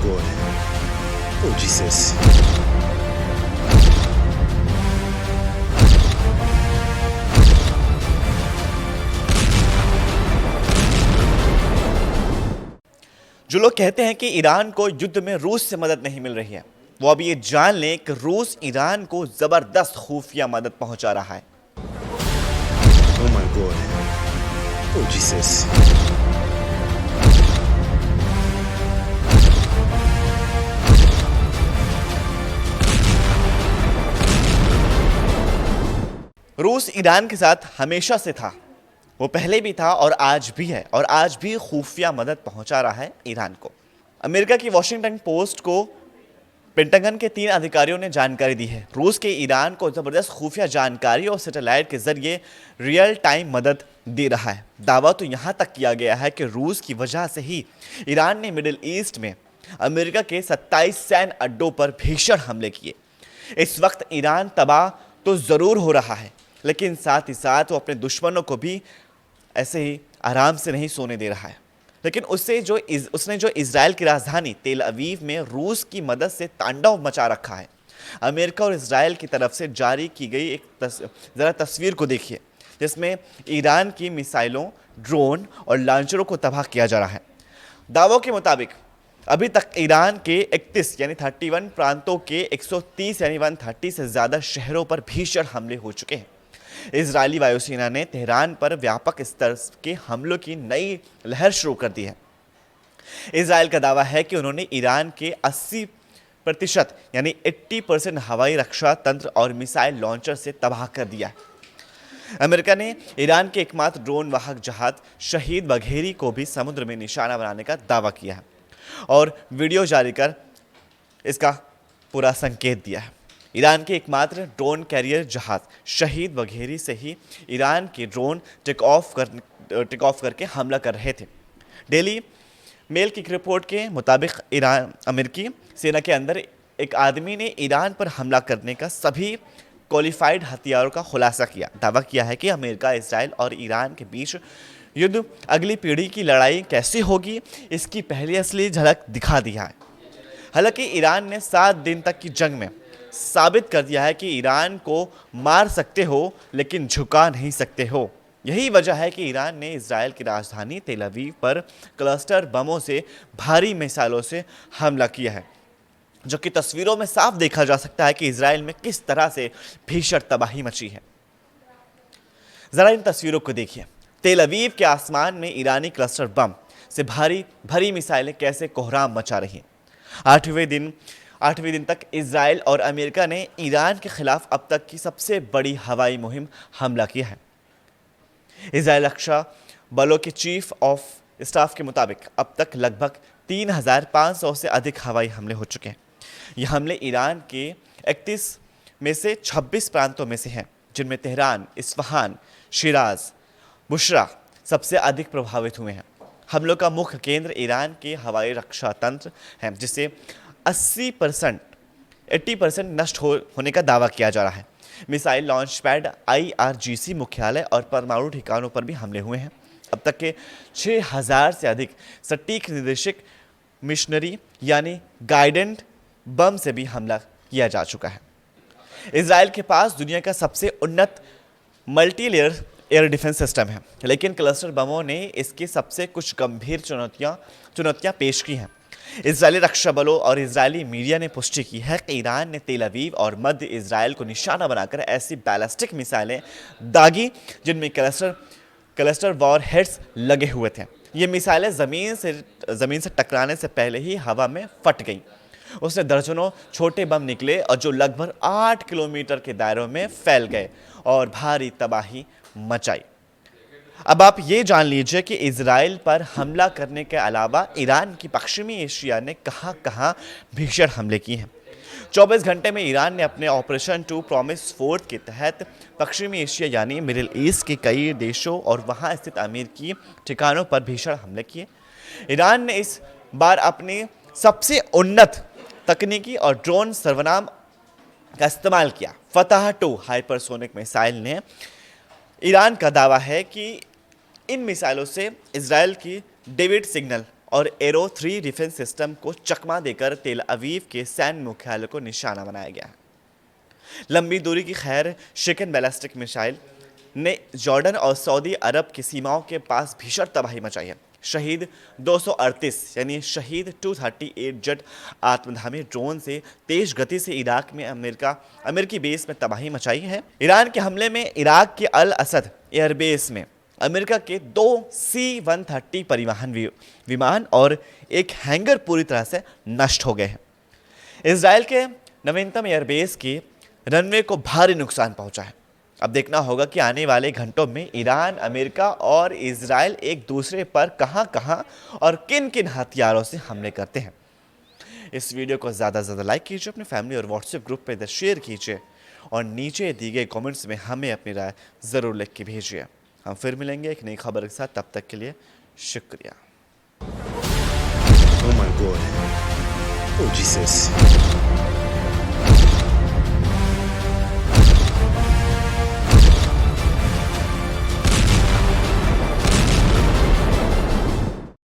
God. Oh, Jesus. जो लोग कहते हैं कि ईरान को युद्ध में रूस से मदद नहीं मिल रही है, वो अब ये जान लें कि रूस ईरान को जबरदस्त खुफिया मदद पहुंचा रहा है। Oh my God. Oh, Jesus. रूस ईरान के साथ हमेशा से था, वो पहले भी था और आज भी है, और आज भी खुफिया मदद पहुंचा रहा है ईरान को। अमेरिका की वॉशिंगटन पोस्ट को पेंटागन के 3 अधिकारियों ने जानकारी दी है। रूस के ईरान को जबरदस्त खुफिया जानकारी और सैटेलाइट के जरिए रियल टाइम मदद दे रहा है। दावा तो यहाँ तक किया गया है कि रूस की वजह से ही ईरान ने मिडिल ईस्ट में अमेरिका के 27 सैन्य अड्डों पर भीषण हमले किए। इस वक्त ईरान तबाह तो ज़रूर हो रहा है, लेकिन साथ ही साथ वो अपने दुश्मनों को भी ऐसे ही आराम से नहीं सोने दे रहा है। लेकिन उसने जो इजराइल की राजधानी तेल अवीव में रूस की मदद से तांडव मचा रखा है। अमेरिका और इजराइल की तरफ से जारी की गई एक ज़रा तस्वीर को देखिए, जिसमें ईरान की मिसाइलों, ड्रोन और लॉन्चरों को तबाह किया जा रहा है। दावों के मुताबिक अभी तक ईरान के 31 यानी 31 प्रांतों के 130 यानी 130 से ज़्यादा शहरों पर भीषण हमले हो चुके हैं। इजरायली वायुसेना ने तेहरान पर व्यापक स्तर के हमलों की नई लहर शुरू कर दी है। इजराइल का दावा है कि उन्होंने ईरान के 80% यानी 80% हवाई रक्षा तंत्र और मिसाइल लॉन्चर से तबाह कर दिया है। अमेरिका ने ईरान के एकमात्र ड्रोन वाहक जहाज शहीद बघेरी को भी समुद्र में निशाना बनाने का दावा किया है और वीडियो जारी कर इसका पूरा संकेत दिया है। ईरान के एकमात्र ड्रोन कैरियर जहाज शहीद बघेरी से ही ईरान के ड्रोन टेक ऑफ करके हमला कर रहे थे। डेली मेल की रिपोर्ट के मुताबिक अमेरिकी सेना के अंदर एक आदमी ने ईरान पर हमला करने का सभी क्वालिफाइड हथियारों का खुलासा किया। दावा किया है कि अमेरिका, इजराइल और ईरान के बीच युद्ध अगली पीढ़ी की लड़ाई कैसी होगी, इसकी पहली असली झलक दिखा दिया है। हालांकि ईरान ने 7 दिन तक की जंग में साबित कर दिया है कि ईरान को मार सकते हो लेकिन झुका नहीं सकते हो। यही वजह है कि ईरान ने इजराइल की राजधानी तेल अवीव पर क्लस्टर बमों से भारी मिसाइलों से हमला किया है, जो कि तस्वीरों में साफ देखा जा सकता है कि इजराइल में किस तरह से भीषण तबाही मची है। जरा इन तस्वीरों को देखिए। तेल अवीव के आसमान में ईरानी क्लस्टर बम से भरी मिसाइलें कैसे कोहराम मचा रही हैं। 8वें दिन तक इजराइल और अमेरिका ने ईरान के खिलाफ अब तक की सबसे बड़ी हवाई मुहिम हमला किया है। इजराइल रक्षा बलों के चीफ ऑफ स्टाफ के मुताबिक अब तक लगभग 3500 से अधिक हवाई हमले हो चुके हैं। ये हमले ईरान के 31 में से 26 प्रांतों में से हैं, जिनमें तेहरान, इस्फहान, शिराज, बुशरा सबसे अधिक प्रभावित हुए हैं। हमलों का मुख्य केंद्र ईरान के हवाई रक्षा तंत्र है, जिसे 80% नष्ट होने का दावा किया जा रहा है। मिसाइल लॉन्च पैड, IRGC मुख्यालय और परमाणु ठिकानों पर भी हमले हुए हैं। अब तक के 6000 से अधिक सटीक निर्देशित मिशनरी यानी गाइडेंट बम से भी हमला किया जा चुका है। इजराइल के पास दुनिया का सबसे उन्नत multi layer air defence system है, लेकिन क्लस्टर बमों ने इसकी सबसे कुछ गंभीर चुनौतियां पेश की हैं। इजरायली रक्षा बलों और इजरायली मीडिया ने पुष्टि की है कि ईरान ने तेल अवीव और मध्य इजराइल को निशाना बनाकर ऐसी बैलिस्टिक मिसाइलें दागी जिनमें क्लस्टर वॉर हेड्स लगे हुए थे। ये मिसाइलें ज़मीन से टकराने से पहले ही हवा में फट गईं। उससे दर्जनों छोटे बम निकले और जो लगभग 8 किलोमीटर के दायरों में फैल गए और भारी तबाही मचाई। अब आप ये जान लीजिए कि इजराइल पर हमला करने के अलावा ईरान की पश्चिमी एशिया ने कहां भीषण हमले किए हैं। 24 घंटे में ईरान ने अपने ऑपरेशन 2 प्रॉमिस फोर्थ के तहत पश्चिमी एशिया यानी मिडिल ईस्ट के कई देशों और वहां स्थित अमेरिकी ठिकानों पर भीषण हमले किए। ईरान ने इस बार अपनी सबसे उन्नत तकनीकी और ड्रोन सर्वनाम का इस्तेमाल किया। फतह 2 हाइपरसोनिक मिसाइल ने ईरान का दावा है कि इन मिसाइलों से इजराइल की डेविड सिग्नल और एरो 3 डिफेंस सिस्टम को चकमा देकर तेल अवीव के सैन्य मुख्यालय को निशाना बनाया गया है। लंबी दूरी की खैर शिकन बैलिस्टिक मिसाइल ने जॉर्डन और सऊदी अरब की सीमाओं के पास भीषण तबाही मचाई है। शहीद 238 यानी शहीद 238 जेट आत्मधामी ड्रोन से तेज गति से इराक में अमेरिकी बेस में तबाही मचाई है। ईरान के हमले में इराक के अल असद एयरबेस में अमेरिका के 2 C-130 परिवहन विमान और एक हैंगर पूरी तरह से नष्ट हो गए हैं। इजराइल के नवीनतम एयरबेस के रनवे को भारी नुकसान पहुंचा है। अब देखना होगा कि आने वाले घंटों में ईरान, अमेरिका और इजराइल एक दूसरे पर कहां-कहां और किन-किन हथियारों से हमले करते हैं। इस वीडियो को ज़्यादा से ज़्यादा लाइक कीजिए, अपने फैमिली और व्हाट्सएप ग्रुप पे इधर शेयर कीजिए और नीचे दिए गए कमेंट्स में हमें अपनी राय ज़रूर लिख के भेजिए। हम फिर मिलेंगे एक नई खबर के साथ, तब तक के लिए शुक्रिया। Oh my God. Oh Jesus.